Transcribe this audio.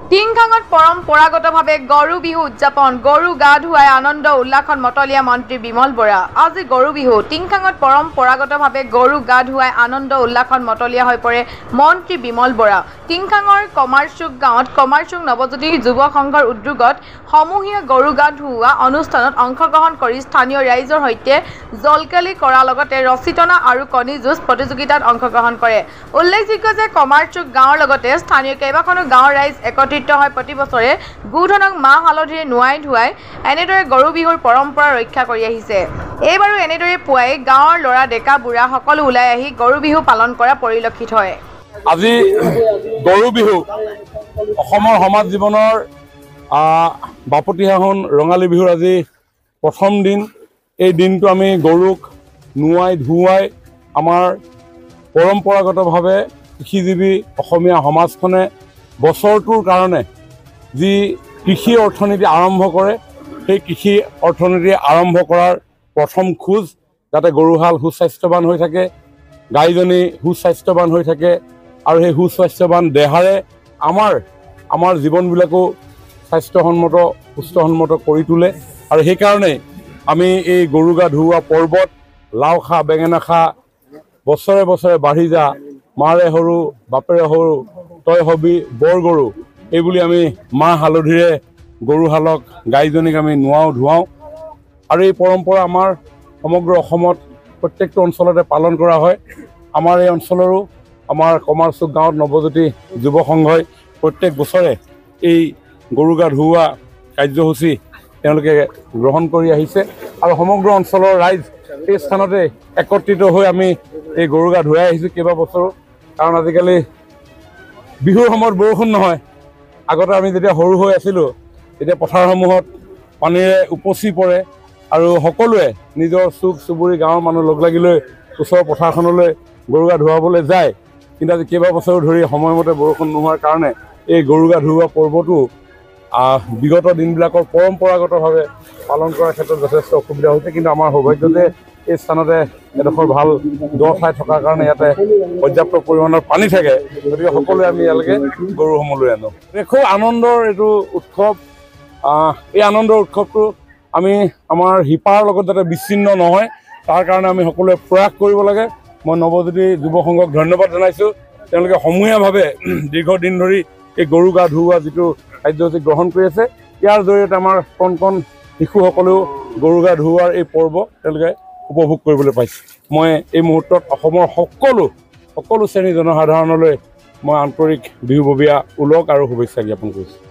টিংখাঙত পৰম্পৰাগতভাৱে গৰু বিহু উদযাপন গৰু গা ধুৱাই আনন্দ উল্লাসত মতলীয়া মন্ত্ৰী বিমল বৰা আজি গৰু বিহু টিংখাঙত পৰম্পৰাগতভাৱে গৰু গা ধুৱাই আনন্দ উল্লাসত মতলীয়া হৈ পৰে মন্ত্ৰী বিমল বৰা টিংখাঙৰ কমাৰচুক গাঁৱত কমাৰচুক নৱজ্যোতি যুৱ সংঘৰ উদ্যোগত সমূহীয়া গৰু গা ধুওৱা অনুষ্ঠানত অংশগ্ৰহণ কৰি স্থানীয় ৰাইজৰ সৈতে জলকালি কৰাৰ লগতে ৰচিতনা আৰু কণী যুঁজ প্ৰতিযোগিতাত অংশগ্ৰহণ কৰে উল্লেখযোগ্য যে কমাৰচুক গাঁৱৰ লগতে স্থানীয় কেইবাখনো গাঁৱৰ ৰাইজ একত্ৰিত হৈ প্ৰতি বছৰে গুধনক মাহ হালধিৰে নুৱাই ধুৱাই এনেদৰে গৰু বিহুৰ পৰম্পৰা ৰক্ষা কৰি আহিছে এইবাৰো এনেদৰে পুৱাই গাঁৱৰ ল'ৰা ডেকা বুঢ়া সকলো ওলাই আহি গৰু বিহু পালন কৰা পৰিলক্ষিত হয় আজি গৰু বিহু অসমৰ সমাজ জীৱনৰ বাপতিসাহোন ৰঙালী বিহুৰ আজি প্ৰথম দিন এই দিনটো আমি গৰুক নুৱাই ধুৱাই আমাৰ পৰম্পৰাগতভাৱে কৃষিজীৱী অসমীয়া সমাজখনে বছৰটোৰ কাৰণে যি কৃষি অৰ্থনীতি আৰম্ভ কৰে সেই কৃষি অৰ্থনীতি আৰম্ভ কৰাৰ প্ৰথম খোজ যাতে গৰুহাল সুস্বাস্থ্যৱান হৈ থাকে গাইজনী সুস্বাস্থ্যৱান হৈ থাকে আৰু সেই সুস্বাস্থ্যৱান দেহাৰে আমাৰ জীৱনবিলাকো স্বাস্থ্যসন্মত সুস্থসন্মত কৰি তোলে আৰু সেইকাৰণে আমি এই গৰু গা ধুওৱা পৰ্বত লাও খা বেঙেনা খা বছৰে বছৰে বাঢ়ি যা মাৰে সৰু বাপেৰে সৰু তই হবি বৰ গৰু এইবুলি আমি মাহ হালধিৰে গৰুহালক গাইজনীক আমি নুৱাওঁ ধুৱাওঁ আৰু এই পৰম্পৰা আমাৰ সমগ্ৰ অসমত প্ৰত্যেকটো অঞ্চলতে পালন কৰা হয় আমাৰ এই অঞ্চলৰো আমাৰ কমাৰচুক গাঁৱত নৱজ্যোতি যুৱ সংঘই প্ৰত্যেক বছৰে এই গৰু গা ধুওৱা কাৰ্যসূচী তেওঁলোকে গ্ৰহণ কৰি আহিছে আৰু সমগ্ৰ অঞ্চলৰ ৰাইজ এই স্থানতে একত্ৰিত হৈ আমি এই গৰু গা ধুৱাই আহিছোঁ কেইবা বছৰো কাৰণ আজিকালি বিহুৰ সময়ত বৰষুণ নহয় আগতে আমি যেতিয়া সৰু হৈ আছিলোঁ তেতিয়া পথাৰসমূহত পানীৰে উপচি পৰে আৰু সকলোৱে নিজৰ চুক চুবুৰী গাঁৱৰ মানুহ লগ লাগি লৈ ওচৰৰ পথাৰখনলৈ গৰু গা ধুৱাবলৈ যায় কিন্তু আজি কেইবা বছৰ ধৰি সময়মতে বৰষুণ নোহোৱাৰ কাৰণে এই গৰু গা ধুওৱা পৰ্বটো বিগত দিনবিলাকৰ পৰম্পৰাগতভাৱে পালন কৰাৰ ক্ষেত্ৰত যথেষ্ট অসুবিধা হৈছে কিন্তু আমাৰ সৌভাগ্য যে এই স্থানতে এডোখৰ ভাল দ ঠাই থকাৰ কাৰণে ইয়াতে পৰ্যাপ্ত পৰিমাণৰ পানী থাকে গতিকে সকলোৱে আমি ইয়ালৈকে গৰুসমূহ লৈ আনো খুব আনন্দৰ এইটো উৎসৱ এই আনন্দৰ উৎসৱটো আমি আমাৰ শিপাৰ লগত যাতে বিচ্ছিন্ন নহয় তাৰ কাৰণে আমি সকলোৱে প্ৰয়াস কৰিব লাগে মই নৱজ্যোতি যুৱ সংঘক ধন্যবাদ জনাইছোঁ তেওঁলোকে সমূহীয়াভাৱে দীৰ্ঘদিন ধৰি এই গৰু গা ধুওৱা যিটো কাৰ্যসূচী গ্ৰহণ কৰি আছে ইয়াৰ জৰিয়তে আমাৰ কণ কণ শিশুসকলেও গৰু গা ধুওৱাৰ এই পৰ্ব তেওঁলোকে উপভোগ কৰিবলৈ পাইছে মই এই মুহূৰ্তত অসমৰ সকলো শ্ৰেণীৰ জনসাধাৰণলৈ মই আন্তৰিক বিহুববীয়া ওলগ আৰু শুভেচ্ছা জ্ঞাপন কৰিছোঁ